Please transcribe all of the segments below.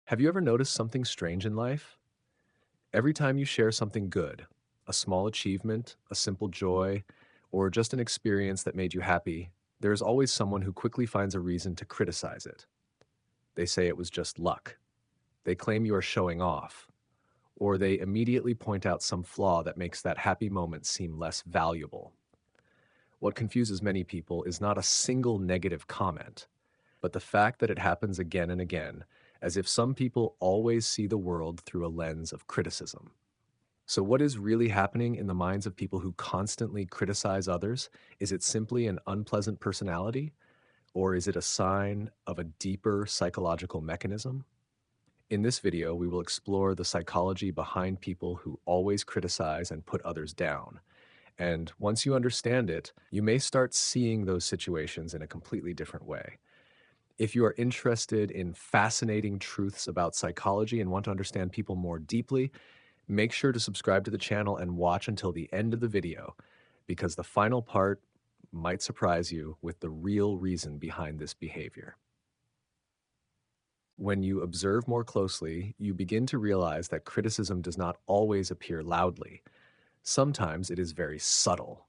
Have you ever noticed something strange in life? Every time you share something good, a small achievement, a simple joy, or just an experience that made you happy, there is always someone who quickly finds a reason to criticize it. They say it was just luck. They claim you are showing off, or they immediately point out some flaw that makes that happy moment seem less valuable. What confuses many people is not a single negative comment, but the fact that it happens again and again, as if some people always see the world through a lens of criticism. So, what is really happening in the minds of people who constantly criticize others? Is it simply an unpleasant personality, or is it a sign of a deeper psychological mechanism? In this video, we will explore the psychology behind people who always criticize and put others down. And once you understand it, you may start seeing those situations in a completely different way. If you are interested in fascinating truths about psychology and want to understand people more deeply, make sure to subscribe to the channel and watch until the end of the video, because the final part might surprise you with the real reason behind this behavior. When you observe more closely, you begin to realize that criticism does not always appear loudly. Sometimes it is very subtle.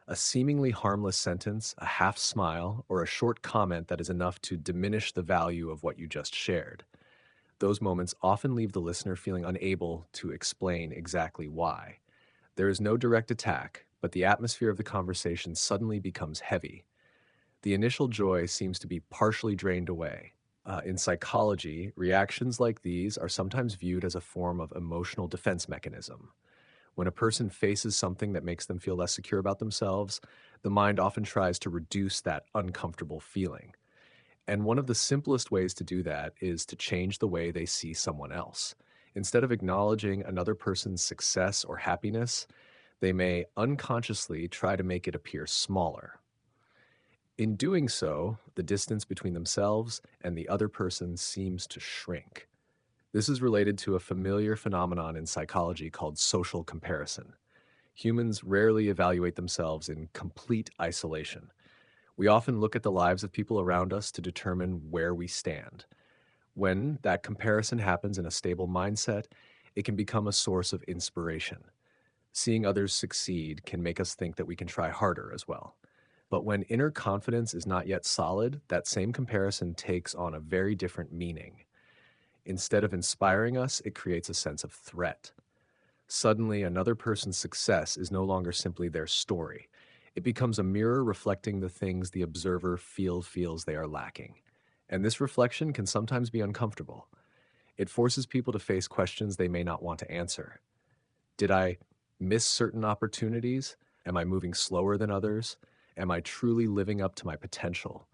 A seemingly harmless sentence, a half smile, or a short comment that is enough to diminish the value of what you just shared. Those moments often leave the listener feeling unable to explain exactly why. There is no direct attack, but the atmosphere of the conversation suddenly becomes heavy. The initial joy seems to be partially drained away. In psychology, reactions like these are sometimes viewed as a form of emotional defense mechanism. When a person faces something that makes them feel less secure about themselves, the mind often tries to reduce that uncomfortable feeling. And one of the simplest ways to do that is to change the way they see someone else. Instead of acknowledging another person's success or happiness, they may unconsciously try to make it appear smaller. In doing so, the distance between themselves and the other person seems to shrink. This is related to a familiar phenomenon in psychology called social comparison. Humans rarely evaluate themselves in complete isolation. We often look at the lives of people around us to determine where we stand. When that comparison happens in a stable mindset, it can become a source of inspiration. Seeing others succeed can make us think that we can try harder as well. But when inner confidence is not yet solid, that same comparison takes on a very different meaning. Instead of inspiring us, it creates a sense of threat. Suddenly, another person's success is no longer simply their story. It becomes a mirror reflecting the things the observer feels they are lacking. And this reflection can sometimes be uncomfortable. It forces people to face questions they may not want to answer. Did I miss certain opportunities? Am I moving slower than others? Am I truly living up to my potential?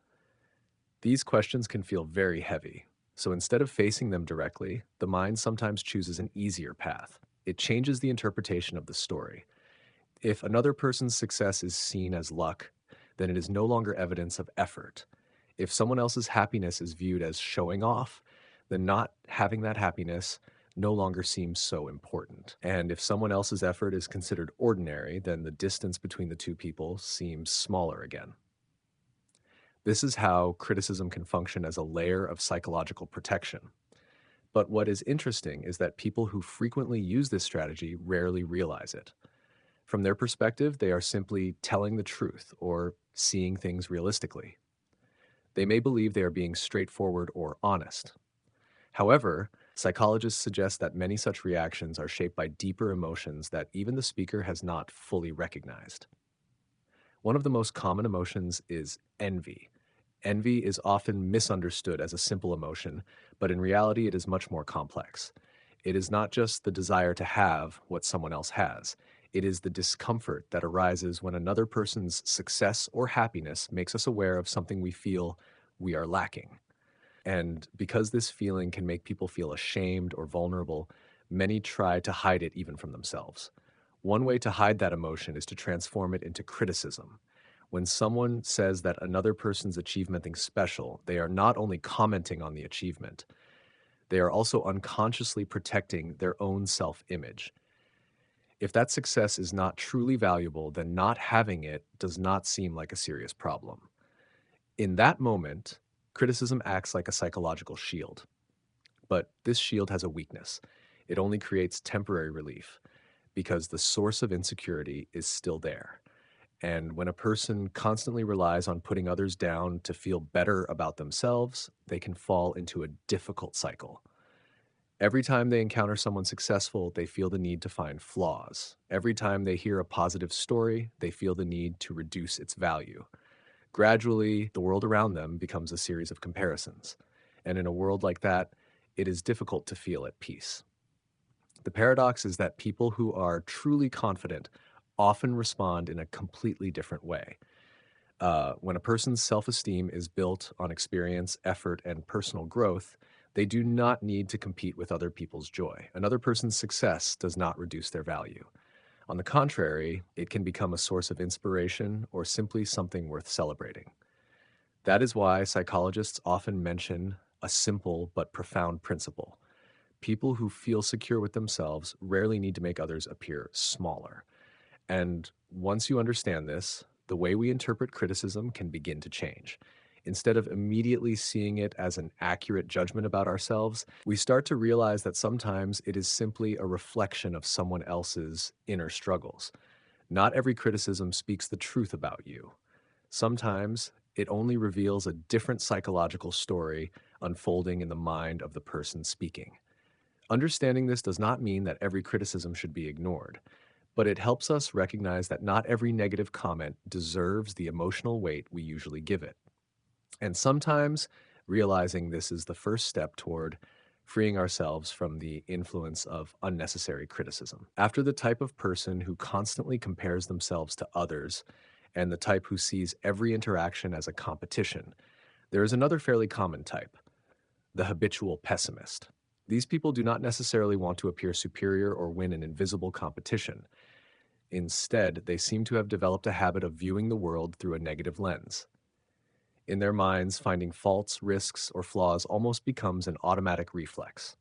These questions can feel very heavy. So instead of facing them directly, the mind sometimes chooses an easier path. It changes the interpretation of the story. If another person's success is seen as luck, then it is no longer evidence of effort. If someone else's happiness is viewed as showing off, then not having that happiness no longer seems so important. And if someone else's effort is considered ordinary, then the distance between the two people seems smaller again. This is how criticism can function as a layer of psychological protection. But what is interesting is that people who frequently use this strategy rarely realize it. From their perspective, they are simply telling the truth or seeing things realistically. They may believe they are being straightforward or honest. However, psychologists suggest that many such reactions are shaped by deeper emotions that even the speaker has not fully recognized. One of the most common emotions is envy. Envy is often misunderstood as a simple emotion, but in reality, it is much more complex. It is not just the desire to have what someone else has. It is the discomfort that arises when another person's success or happiness makes us aware of something we feel we are lacking. And because this feeling can make people feel ashamed or vulnerable, many try to hide it even from themselves. One way to hide that emotion is to transform it into criticism. When someone says that another person's achievement is special, they are not only commenting on the achievement, they are also unconsciously protecting their own self-image. If that success is not truly valuable, then not having it does not seem like a serious problem. In that moment, criticism acts like a psychological shield. But this shield has a weakness. It only creates temporary relief because the source of insecurity is still there. And when a person constantly relies on putting others down to feel better about themselves, they can fall into a difficult cycle. Every time they encounter someone successful, they feel the need to find flaws. Every time they hear a positive story, they feel the need to reduce its value. Gradually, the world around them becomes a series of comparisons. And in a world like that, it is difficult to feel at peace. The paradox is that people who are truly confident often respond in a completely different way. When a person's self esteem is built on experience, effort, and personal growth, they do not need to compete with other people's joy. Another person's success does not reduce their value. On the contrary, it can become a source of inspiration or simply something worth celebrating. That is why psychologists often mention a simple but profound principle. People who feel secure with themselves rarely need to make others appear smaller. And once you understand this, the way we interpret criticism can begin to change. Instead of immediately seeing it as an accurate judgment about ourselves, we start to realize that sometimes it is simply a reflection of someone else's inner struggles. Not every criticism speaks the truth about you. Sometimes it only reveals a different psychological story unfolding in the mind of the person speaking. Understanding this does not mean that every criticism should be ignored, but it helps us recognize that not every negative comment deserves the emotional weight we usually give it. And sometimes realizing this is the first step toward freeing ourselves from the influence of unnecessary criticism. After the type of person who constantly compares themselves to others and the type who sees every interaction as a competition, there is another fairly common type, the habitual pessimist. These people do not necessarily want to appear superior or win an invisible competition. Instead, they seem to have developed a habit of viewing the world through a negative lens. In their minds, finding faults, risks, or flaws almost becomes an automatic reflex.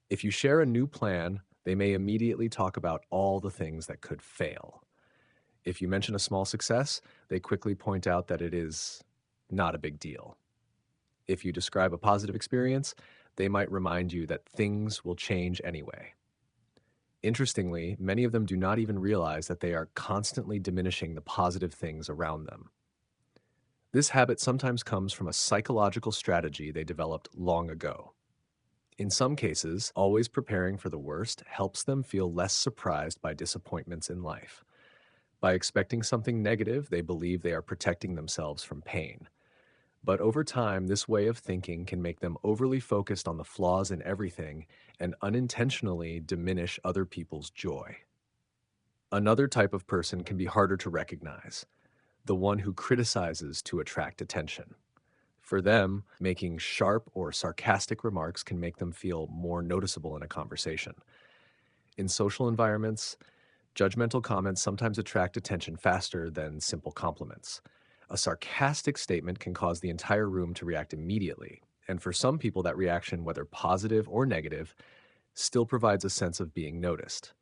If you share a new plan, they may immediately talk about all the things that could fail. If you mention a small success, they quickly point out that it is not a big deal. If you describe a positive experience, they might remind you that things will change anyway. Interestingly, many of them do not even realize that they are constantly diminishing the positive things around them. This habit sometimes comes from a psychological strategy they developed long ago. In some cases, always preparing for the worst helps them feel less surprised by disappointments in life. By expecting something negative, they believe they are protecting themselves from pain. But over time, this way of thinking can make them overly focused on the flaws in everything and unintentionally diminish other people's joy. Another type of person can be harder to recognize, the one who criticizes to attract attention. For them, making sharp or sarcastic remarks can make them feel more noticeable in a conversation. In social environments, judgmental comments sometimes attract attention faster than simple compliments. A sarcastic statement can cause the entire room to react immediately, and for some people, that reaction, whether positive or negative, still provides a sense of being noticed.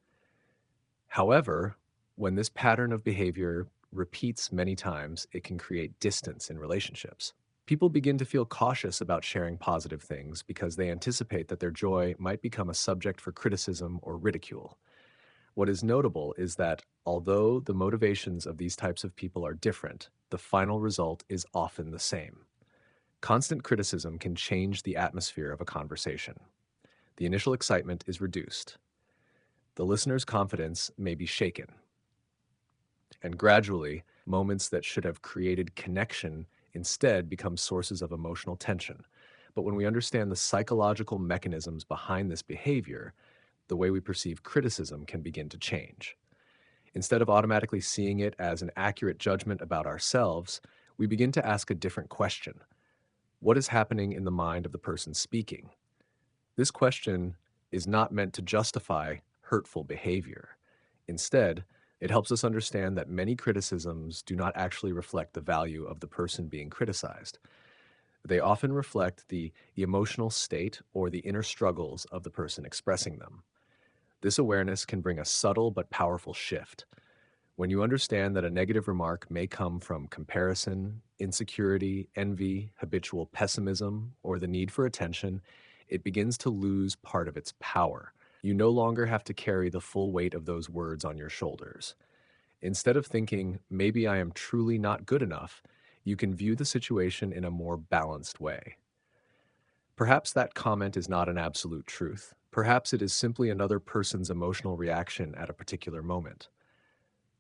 However, when this pattern of behavior repeats many times, it can create distance in relationships. People begin to feel cautious about sharing positive things because they anticipate that their joy might become a subject for criticism or ridicule. What is notable is that although the motivations of these types of people are different, the final result is often the same. Constant criticism can change the atmosphere of a conversation. The initial excitement is reduced. The listener's confidence may be shaken. And gradually, moments that should have created connection instead become sources of emotional tension. But when we understand the psychological mechanisms behind this behavior, the way we perceive criticism can begin to change. Instead of automatically seeing it as an accurate judgment about ourselves, we begin to ask a different question. What is happening in the mind of the person speaking? This question is not meant to justify hurtful behavior. Instead, it helps us understand that many criticisms do not actually reflect the value of the person being criticized. They often reflect the emotional state or the inner struggles of the person expressing them. This awareness can bring a subtle but powerful shift. When you understand that a negative remark may come from comparison, insecurity, envy, habitual pessimism, or the need for attention, it begins to lose part of its power. You no longer have to carry the full weight of those words on your shoulders. Instead of thinking, maybe I am truly not good enough, you can view the situation in a more balanced way. Perhaps that comment is not an absolute truth. Perhaps it is simply another person's emotional reaction at a particular moment.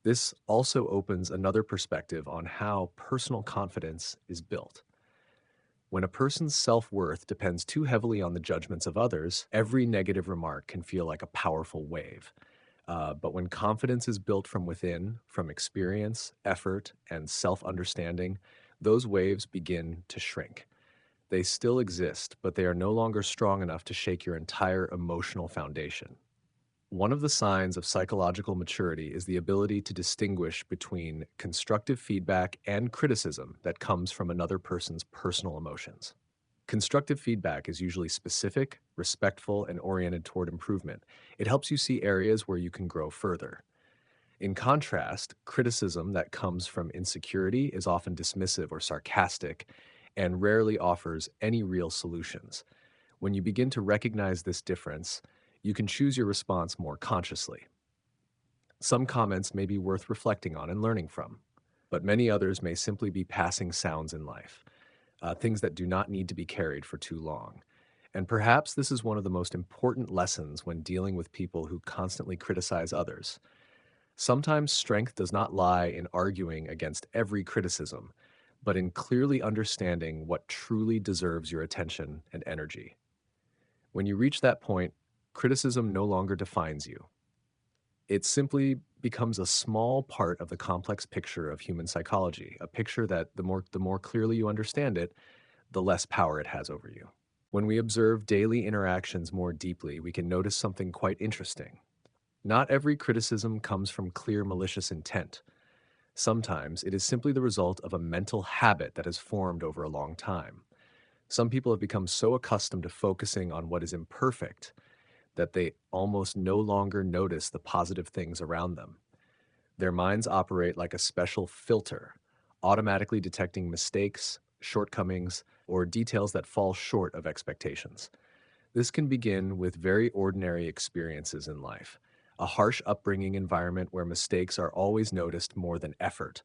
This also opens another perspective on how personal confidence is built. When a person's self-worth depends too heavily on the judgments of others, every negative remark can feel like a powerful wave. But when confidence is built from within, from experience, effort, and self-understanding, those waves begin to shrink. They still exist, but they are no longer strong enough to shake your entire emotional foundation. One of the signs of psychological maturity is the ability to distinguish between constructive feedback and criticism that comes from another person's personal emotions. Constructive feedback is usually specific, respectful, and oriented toward improvement. It helps you see areas where you can grow further. In contrast, criticism that comes from insecurity is often dismissive or sarcastic and rarely offers any real solutions. When you begin to recognize this difference, you can choose your response more consciously. Some comments may be worth reflecting on and learning from, but many others may simply be passing sounds in life, things that do not need to be carried for too long. And perhaps this is one of the most important lessons when dealing with people who constantly criticize others. Sometimes strength does not lie in arguing against every criticism, but in clearly understanding what truly deserves your attention and energy. When you reach that point, criticism no longer defines you. It simply becomes a small part of the complex picture of human psychology, a picture that the more clearly you understand it, the less power it has over you. When we observe daily interactions more deeply, we can notice something quite interesting. Not every criticism comes from clear malicious intent. Sometimes it is simply the result of a mental habit that has formed over a long time. Some people have become so accustomed to focusing on what is imperfect that they almost no longer notice the positive things around them. Their minds operate like a special filter, automatically detecting mistakes, shortcomings, or details that fall short of expectations. This can begin with very ordinary experiences in life, a harsh upbringing environment where mistakes are always noticed more than effort,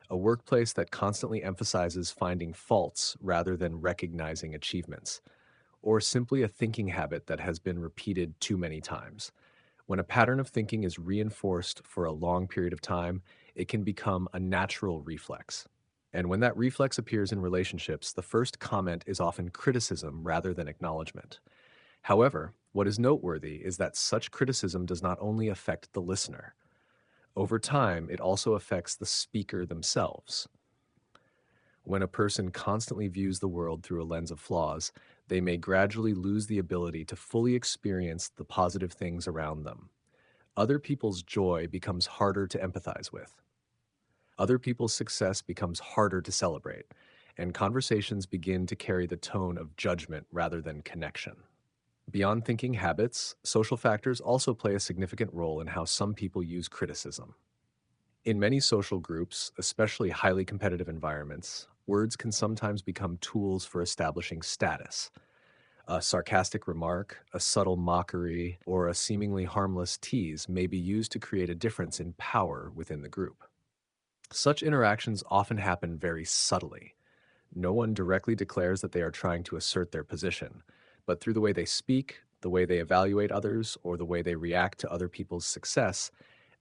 a workplace that constantly emphasizes finding faults rather than recognizing achievements, or simply a thinking habit that has been repeated too many times. When a pattern of thinking is reinforced for a long period of time, it can become a natural reflex. And when that reflex appears in relationships, the first comment is often criticism rather than acknowledgement. However, what is noteworthy is that such criticism does not only affect the listener. Over time, it also affects the speaker themselves. When a person constantly views the world through a lens of flaws, they may gradually lose the ability to fully experience the positive things around them. Other people's joy becomes harder to empathize with. Other people's success becomes harder to celebrate, and conversations begin to carry the tone of judgment rather than connection. Beyond thinking habits, social factors also play a significant role in how some people use criticism. In many social groups, especially highly competitive environments, words can sometimes become tools for establishing status. A sarcastic remark, a subtle mockery, or a seemingly harmless tease may be used to create a difference in power within the group. Such interactions often happen very subtly. No one directly declares that they are trying to assert their position, but through the way they speak, the way they evaluate others, or the way they react to other people's success,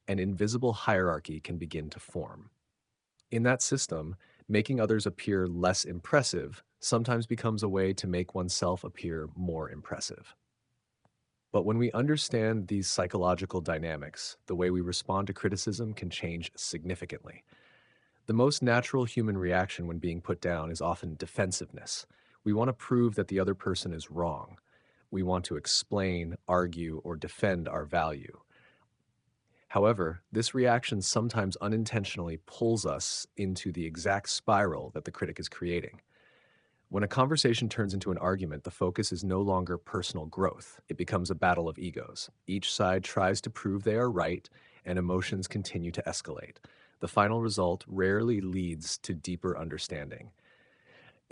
an invisible hierarchy can begin to form. In that system, making others appear less impressive sometimes becomes a way to make oneself appear more impressive. But when we understand these psychological dynamics, the way we respond to criticism can change significantly. The most natural human reaction when being put down is often defensiveness. We want to prove that the other person is wrong. We want to explain, argue, or defend our value. However, this reaction sometimes unintentionally pulls us into the exact spiral that the critic is creating. When a conversation turns into an argument, the focus is no longer personal growth. It becomes a battle of egos. Each side tries to prove they are right, and emotions continue to escalate. The final result rarely leads to deeper understanding.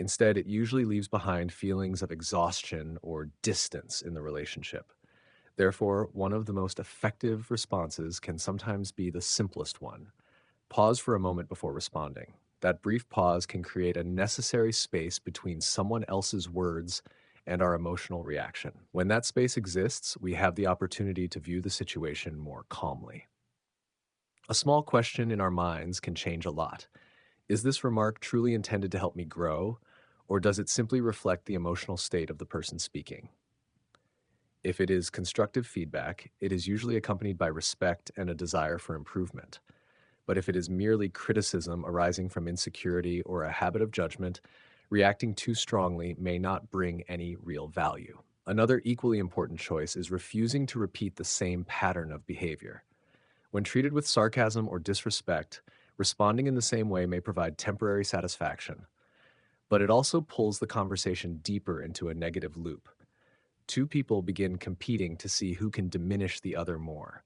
Instead, it usually leaves behind feelings of exhaustion or distance in the relationship. Therefore, one of the most effective responses can sometimes be the simplest one. Pause for a moment before responding. That brief pause can create a necessary space between someone else's words and our emotional reaction. When that space exists, we have the opportunity to view the situation more calmly. A small question in our minds can change a lot. Is this remark truly intended to help me grow, or does it simply reflect the emotional state of the person speaking? If it is constructive feedback, it is usually accompanied by respect and a desire for improvement. But if it is merely criticism arising from insecurity or a habit of judgment, reacting too strongly may not bring any real value. Another equally important choice is refusing to repeat the same pattern of behavior. When treated with sarcasm or disrespect, responding in the same way may provide temporary satisfaction, but it also pulls the conversation deeper into a negative loop. Two people begin competing to see who can diminish the other more.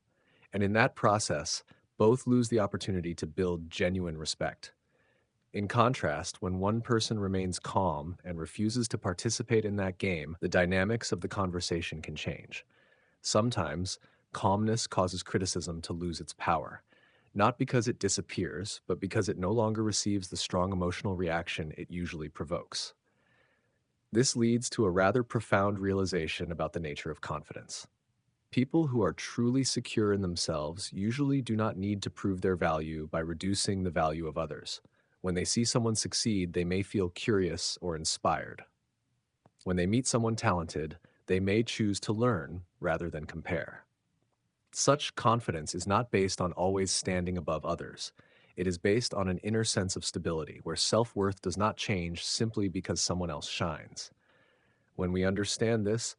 And in that process, both lose the opportunity to build genuine respect. In contrast, when one person remains calm and refuses to participate in that game, the dynamics of the conversation can change. Sometimes, calmness causes criticism to lose its power, not because it disappears, but because it no longer receives the strong emotional reaction it usually provokes. This leads to a rather profound realization about the nature of confidence. People who are truly secure in themselves usually do not need to prove their value by reducing the value of others. When they see someone succeed, they may feel curious or inspired. When they meet someone talented, they may choose to learn rather than compare. Such confidence is not based on always standing above others. It is based on an inner sense of stability, where self-worth does not change simply because someone else shines. When we understand this,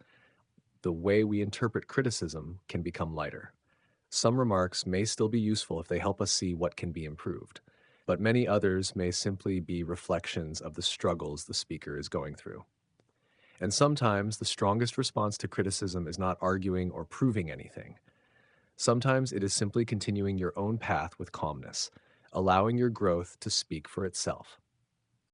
the way we interpret criticism can become lighter. Some remarks may still be useful if they help us see what can be improved, but many others may simply be reflections of the struggles the speaker is going through. And sometimes the strongest response to criticism is not arguing or proving anything. Sometimes it is simply continuing your own path with calmness, allowing your growth to speak for itself.